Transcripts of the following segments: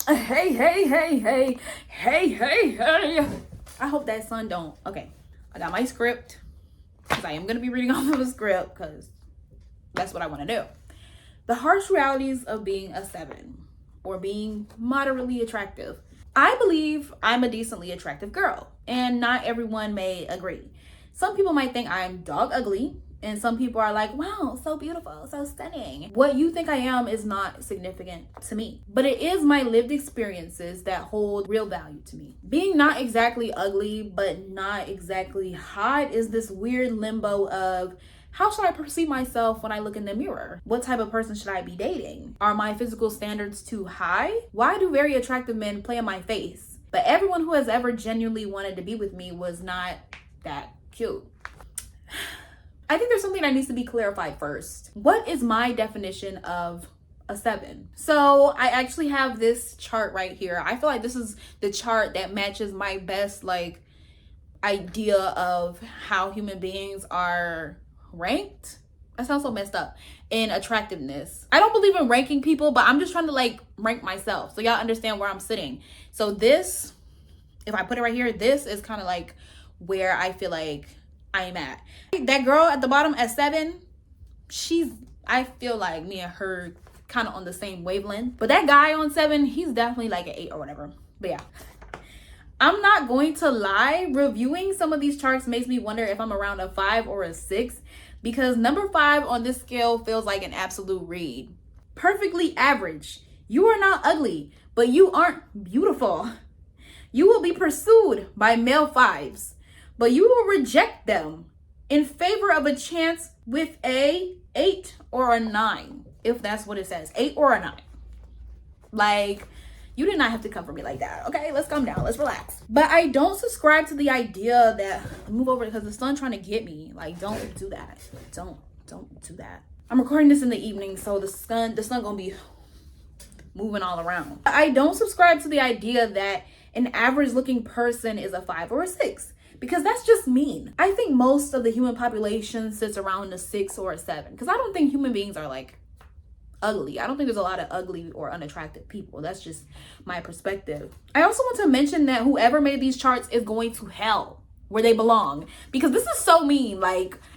Hey, hey, hey, hey, hey, hey, hey. I hope that sun don't. Okay, I got my script because I am going to be reading off of a script because that's what I want to do. The harsh realities of being a 7 or being moderately attractive. I believe I'm a decently attractive girl, and not everyone may agree. Some people might think I'm dog ugly, and some people are like, wow, so beautiful, so stunning. What you think I am is not significant to me, but it is my lived experiences that hold real value to me. Being not exactly ugly, but not exactly hot is this weird limbo of, how should I perceive myself when I look in the mirror? What type of person should I be dating? Are my physical standards too high? Why do very attractive men play in my face? But everyone who has ever genuinely wanted to be with me was not that cute. I think there's something that needs to be clarified first. What is my definition of a 7? So I actually have this chart right here. I feel like this is the chart that matches my best idea of how human beings are ranked. That sounds so messed up. In attractiveness. I don't believe in ranking people, but I'm just trying to rank myself so y'all understand where I'm sitting. So this, if I put it right here, this is kind of where I feel like I'm at. That girl at the bottom at 7, I feel like me and her kind of on the same wavelength. But that guy on 7, he's definitely like an 8 or whatever. But yeah, I'm not going to lie. Reviewing some of these charts makes me wonder if I'm around a 5 or a 6, because number 5 on this scale feels like an absolute read. Perfectly average. You are not ugly, but you aren't beautiful. You will be pursued by male 5s, but you will reject them in favor of a chance with a 8 or a 9, if that's what it says, 8 or a 9. You did not have to come for me like that, okay? Let's calm down, let's relax. But I don't subscribe to the idea that, move over because the sun trying to get me. Don't do that. Don't do that. I'm recording this in the evening, so the sun gonna be moving all around. I don't subscribe to the idea that an average looking person is a 5 or a 6, because that's just mean. I think most of the human population sits around a 6 or a 7, because I don't think human beings are ugly. I don't think there's a lot of ugly or unattractive people. That's just my perspective. I also want to mention that whoever made these charts is going to hell where they belong, because this is so mean.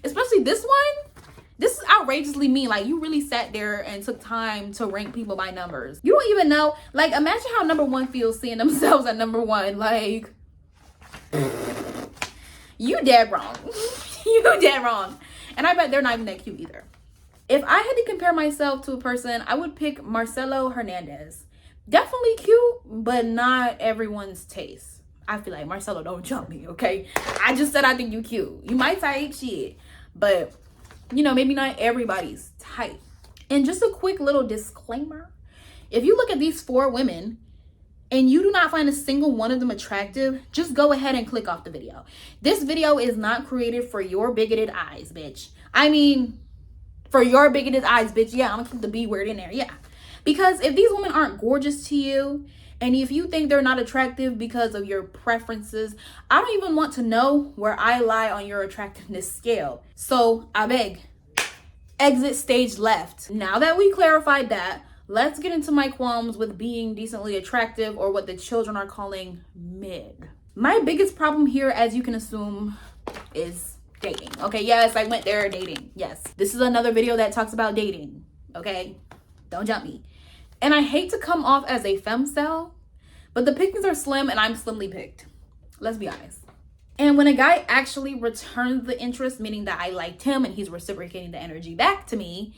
Especially this one, this is outrageously mean. You really sat there and took time to rank people by numbers. You don't even know. Imagine how number 1 feels seeing themselves at number 1. You dead wrong. You dead wrong. And I bet they're not even that cute either. If I had to compare myself to a person, I would pick Marcelo Hernandez. Definitely cute, but not everyone's taste. I feel like Marcelo, don't jump me, okay? I just said I think you cute. You might type shit, but maybe not everybody's type. And just a quick little disclaimer. If you look at these 4 women and you do not find a single one of them attractive, just go ahead and click off the video. This video is not created for your bigoted eyes, bitch. I mean, for your bigoted eyes, bitch. Yeah, I'm gonna keep the B word in there. Yeah. Because if these women aren't gorgeous to you, and if you think they're not attractive because of your preferences, I don't even want to know where I lie on your attractiveness scale. So I beg, exit stage left. Now that we clarified that, let's get into my qualms with being decently attractive, or what the children are calling mid. My biggest problem here, as you can assume, is dating. Okay, yes, I went there, dating. Yes, this is another video that talks about dating. Okay, don't jump me. And I hate to come off as a femcel, but the pickings are slim and I'm slimly picked. Let's be honest. And when a guy actually returns the interest, meaning that I liked him and he's reciprocating the energy back to me,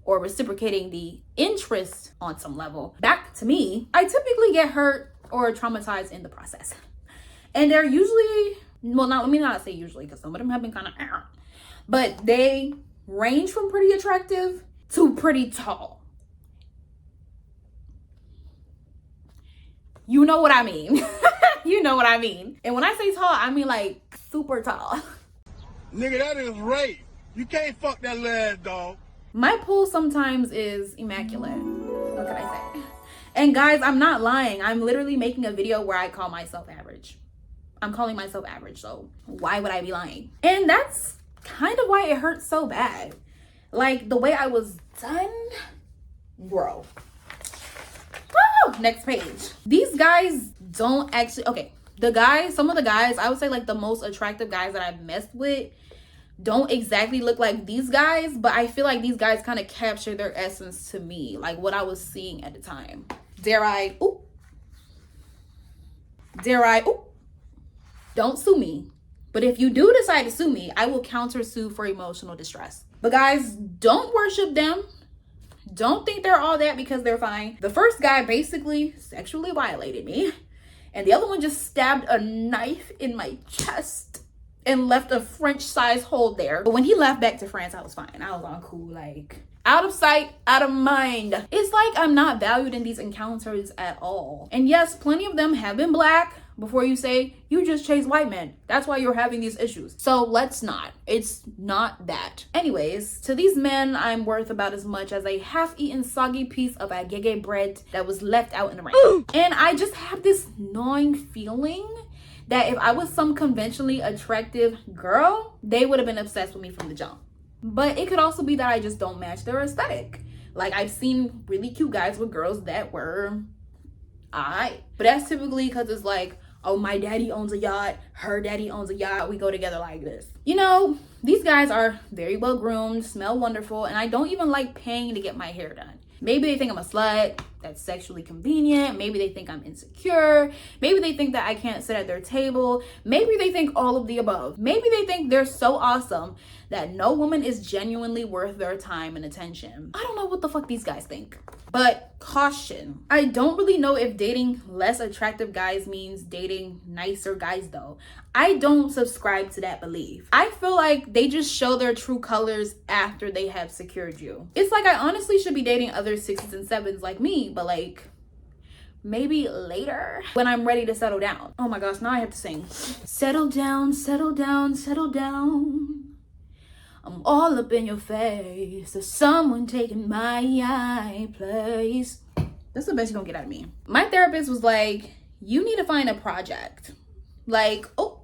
or reciprocating the interest on some level back to me, I typically get hurt or traumatized in the process. And they're usually, well, let me not say usually, because some of them have been kind of, but they range from pretty attractive to pretty tall. You know what I mean. You know what I mean. And when I say tall, I mean super tall. Nigga, that is rape. You can't fuck that little ass dog. My pool sometimes is immaculate. What can I say? And guys, I'm not lying. I'm literally making a video where I call myself average. I'm calling myself average, so why would I be lying? And that's kind of why it hurts so bad. The way I was done, bro. Woo! next page. These guys don't actually, okay, some of the guys, I would say like the most attractive guys that I've messed with don't exactly look like these guys, but I feel like these guys kind of capture their essence to me, like what I was seeing at the time. Dare I, don't sue me. But if you do decide to sue me, I will counter sue for emotional distress. But guys, don't worship them. Don't think they're all that because they're fine. The first guy basically sexually violated me, and the other one just stabbed a knife in my chest and left a French size hole there. But when he left back to France, I was fine. I was on cool, like out of sight, out of mind. It's like I'm not valued in these encounters at all. And yes, plenty of them have been black. Before you say, you just chase white men. That's why you're having these issues. So let's not. It's not that. Anyways, to these men, I'm worth about as much as a half-eaten soggy piece of agege bread that was left out in the rain. Ooh. And I just have this gnawing feeling that if I was some conventionally attractive girl, they would have been obsessed with me from the jump. But it could also be that I just don't match their aesthetic. Like, I've seen really cute guys with girls that were alright. But that's typically because it's like, oh, my daddy owns a yacht, her daddy owns a yacht, we go together like this. You know, these guys are very well groomed, smell wonderful, and I don't even like paying to get my hair done. Maybe they think I'm a slut that's sexually convenient. Maybe they think I'm insecure. Maybe they think that I can't sit at their table. Maybe they think all of the above. Maybe they think they're so awesome that no woman is genuinely worth their time and attention. I don't know what the fuck these guys think. But caution. I don't really know if dating less attractive guys means dating nicer guys though. I don't subscribe to that belief. I feel like they just show their true colors after they have secured you. It's like I honestly should be dating other 6s and 7s like me, but like maybe later when I'm ready to settle down. Oh my gosh, now I have to sing. Settle down, settle down, settle down. I'm all up in your face. There's someone taking my place. That's the best you're gonna get out of me. My therapist was like, you need to find a project. Like, oh,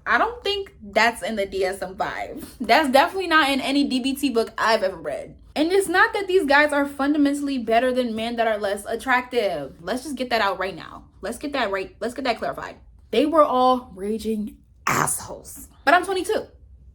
I don't think that's in the DSM-5. That's definitely not in any DBT book I've ever read. And it's not that these guys are fundamentally better than men that are less attractive. Let's just get that out right now. Let's get that right. Let's get that clarified. They were all raging assholes. But I'm 22.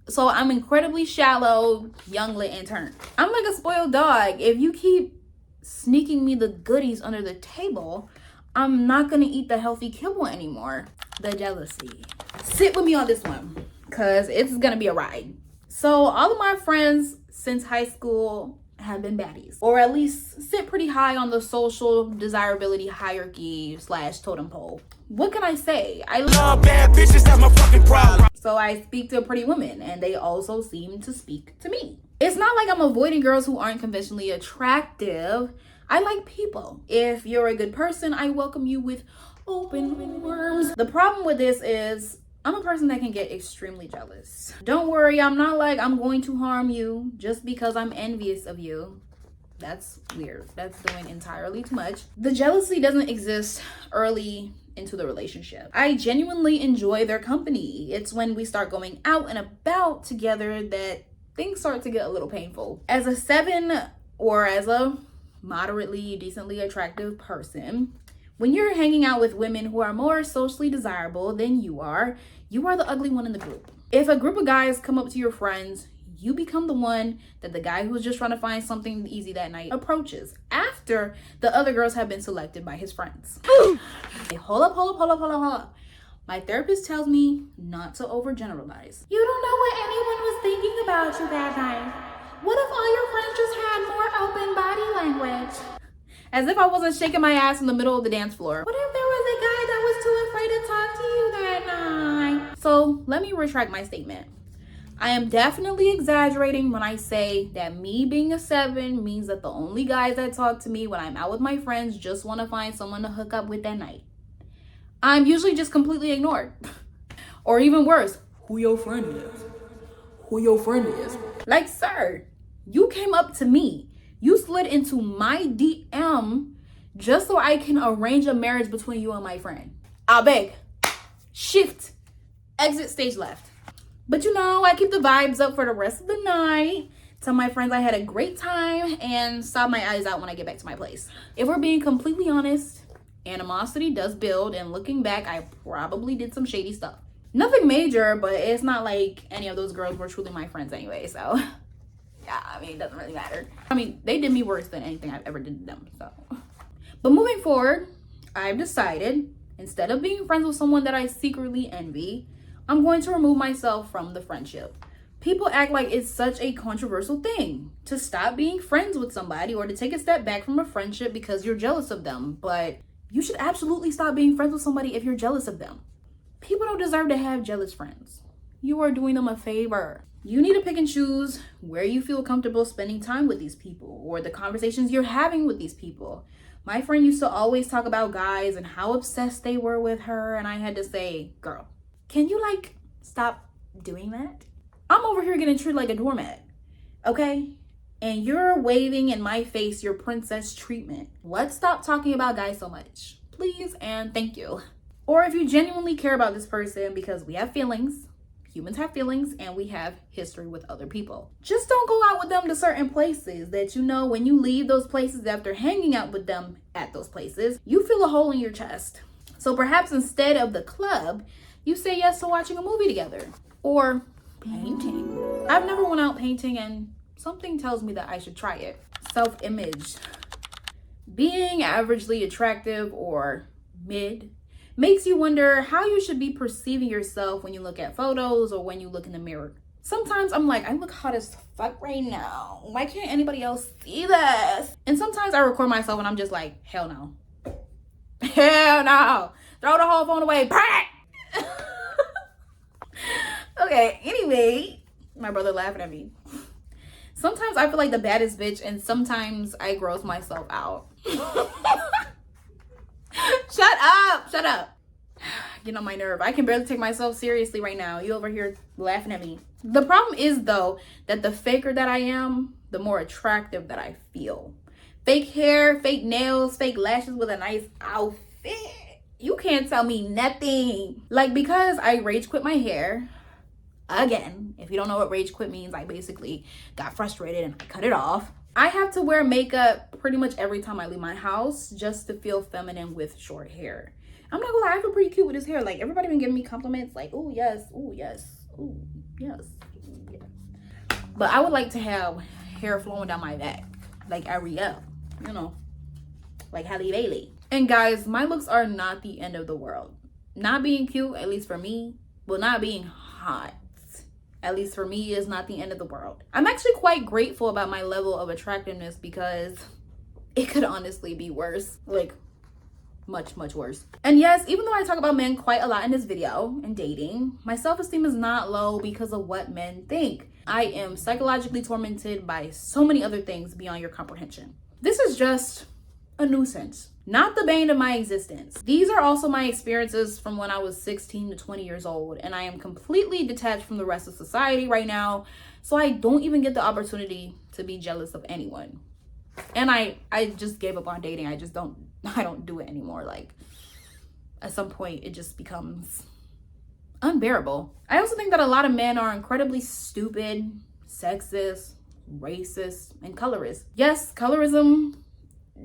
So I'm incredibly shallow, young, lit, and turned. I'm like a spoiled dog. If you keep sneaking me the goodies under the table, I'm not gonna eat the healthy kibble anymore. The jealousy. Sit with me on this one, cause it's gonna be a ride. So all of my friends since high school have been baddies, or at least sit pretty high on the social desirability hierarchy / totem pole. What can I say? I love bad bitches, that's my fucking problem. So I speak to pretty women, and they also seem to speak to me. It's not like I'm avoiding girls who aren't conventionally attractive. I like people. If you're a good person, I welcome you with open arms. The problem with this is I'm a person that can get extremely jealous. Don't worry, I'm not like I'm going to harm you just because I'm envious of you. That's weird. That's doing entirely too much. The jealousy doesn't exist early into the relationship. I genuinely enjoy their company. It's when we start going out and about together that things start to get a little painful. As a 7 or as a moderately, decently attractive person, when you're hanging out with women who are more socially desirable than you are the ugly one in the group. If a group of guys come up to your friends, you become the one that the guy who's just trying to find something easy that night approaches after the other girls have been selected by his friends. Hey, hold up. My therapist tells me not to overgeneralize. You don't know what anyone was thinking about you that night. What if all your friends just had more open body language? As if I wasn't shaking my ass in the middle of the dance floor. What if there was a guy that was too afraid to talk to you that night? So let me retract my statement. I am definitely exaggerating when I say that me being a 7 means that the only guys that talk to me when I'm out with my friends just want to find someone to hook up with that night. I'm usually just completely ignored. Or even worse, who your friend is. Who your friend is. Like, sir, you came up to me. You slid into my DM just so I can arrange a marriage between you and my friend. I beg. Shift. Exit stage left. But you know, I keep the vibes up for the rest of the night. Tell my friends I had a great time and sob my eyes out when I get back to my place. If we're being completely honest, animosity does build, and looking back, I probably did some shady stuff. Nothing major, but it's not like any of those girls were truly my friends anyway, so yeah, I mean, it doesn't really matter. I mean, they did me worse than anything I've ever did to them, so. But moving forward, I've decided, instead of being friends with someone that I secretly envy, I'm going to remove myself from the friendship. People act like it's such a controversial thing to stop being friends with somebody or to take a step back from a friendship because you're jealous of them. But you should absolutely stop being friends with somebody if you're jealous of them. People don't deserve to have jealous friends. You are doing them a favor. You need to pick and choose where you feel comfortable spending time with these people or the conversations you're having with these people. My friend used to always talk about guys and how obsessed they were with her, and I had to say, girl, can you stop doing that? I'm over here getting treated like a doormat, okay? And you're waving in my face your princess treatment. Let's stop talking about guys so much, please and thank you. Or if you genuinely care about this person, because we have feelings, humans have feelings, and we have history with other people. Just don't go out with them to certain places that you know when you leave those places after hanging out with them at those places, you feel a hole in your chest. So perhaps instead of the club, you say yes to watching a movie together or painting. I've never went out painting and something tells me that I should try it. Self-image. Being averagely attractive or mid makes you wonder how you should be perceiving yourself when you look at photos or when you look in the mirror. Sometimes I'm like, I look hot as fuck right now. Why can't anybody else see this? And sometimes I record myself and I'm just like, hell no. Hell no. Throw the whole phone away. Okay, anyway, my brother laughing at me. Sometimes I feel like the baddest bitch and sometimes I gross myself out. Shut up. Get on my nerve. I can barely take myself seriously right now. You over here laughing at me. The problem is though that the faker that I am, the more attractive that I feel. Fake hair, fake nails, fake lashes with a nice outfit. You can't tell me nothing. Like, because I rage quit my hair. Again, if you don't know what rage quit means, I basically got frustrated and I cut it off. I have to wear makeup pretty much every time I leave my house just to feel feminine with short hair. I'm not gonna lie, I feel pretty cute with this hair. Like, everybody been giving me compliments like, oh yes, oh yes, oh yes, yeah. But I would like to have hair flowing down my back like Ariel, you know, like Halle Bailey. And guys, my looks are not the end of the world. Not being cute, at least for me, well, not being hot, at least for me, is not the end of the world. I'm actually quite grateful about my level of attractiveness because it could honestly be worse. Like, much worse. And yes, even though I talk about men quite a lot in this video and dating, my self-esteem is not low because of what men think. I am psychologically tormented by so many other things beyond your comprehension. This is just a nuisance, not the bane of my existence. These are also my experiences from when I was 16 to 20 years old, and I am completely detached from the rest of society right now, so I don't even get the opportunity to be jealous of anyone. And I just gave up on dating. I don't do it anymore. Like, at some point it just becomes unbearable. I also think that a lot of men are incredibly stupid, sexist, racist, and colorist. Yes, colorism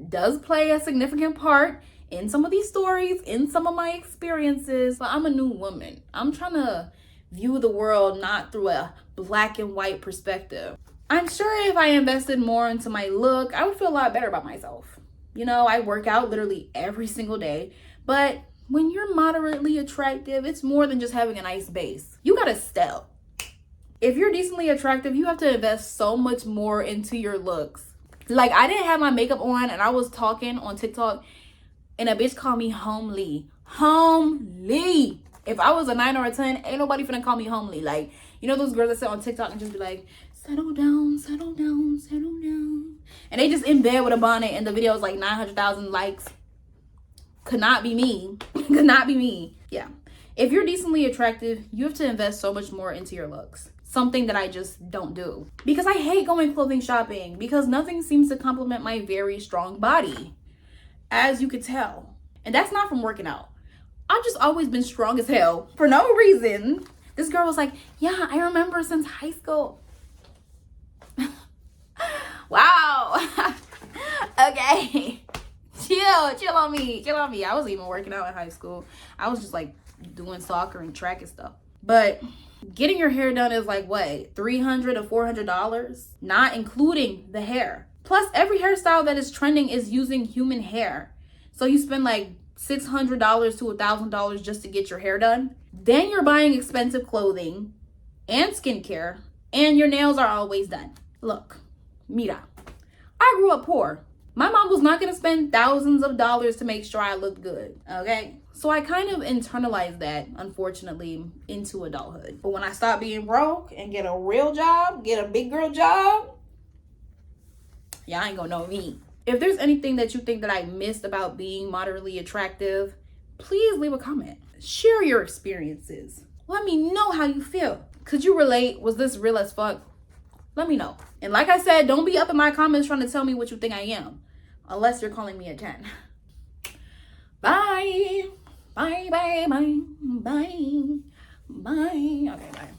does play a significant part in some of these stories, in some of my experiences, but I'm a new woman. I'm trying to view the world not through a black and white perspective. I'm sure if I invested more into my look, I would feel a lot better about myself. You know, I work out literally every single day, but when you're moderately attractive, it's more than just having a nice base. You gotta step. If you're decently attractive, you have to invest so much more into your looks. Like, I didn't have my makeup on and I was talking on TikTok and a bitch called me homely. Homely. If I was a 9 or a 10, ain't nobody finna call me homely. Like, you know those girls that sit on TikTok and just be like, settle down, settle down, settle down. And they just in bed with a bonnet and the video is like 900,000 likes. Could not be me. Could not be me. Yeah. If you're decently attractive, you have to invest so much more into your looks. Something that I just don't do. Because I hate going clothing shopping because nothing seems to complement my very strong body, as you could tell. And that's not from working out. I've just always been strong as hell for no reason. This girl was like, yeah, I remember since high school. Wow. Okay. chill on me. I wasn't even working out in high school. I was just like doing soccer and track and stuff. But getting your hair done is like what, $300 to $400, not including the hair. Plus, every hairstyle that is trending is using human hair. So you spend like $600 to $1,000 just to get your hair done. Then you're buying expensive clothing and skincare, and your nails are always done. Look, mira, I grew up poor. My mom was not going to spend thousands of dollars to make sure I looked good, okay? So I kind of internalized that, unfortunately, into adulthood. But when I stopped being broke and get a real job, get a big girl job, y'all ain't gonna know me. If there's anything that you think that I missed about being moderately attractive, please leave a comment. Share your experiences. Let me know how you feel. Could you relate? Was this real as fuck? Let me know. And like I said, don't be up in my comments trying to tell me what you think I am. Unless you're calling me a 10. Bye. Bye, bye, bye, bye, bye. Okay, bye.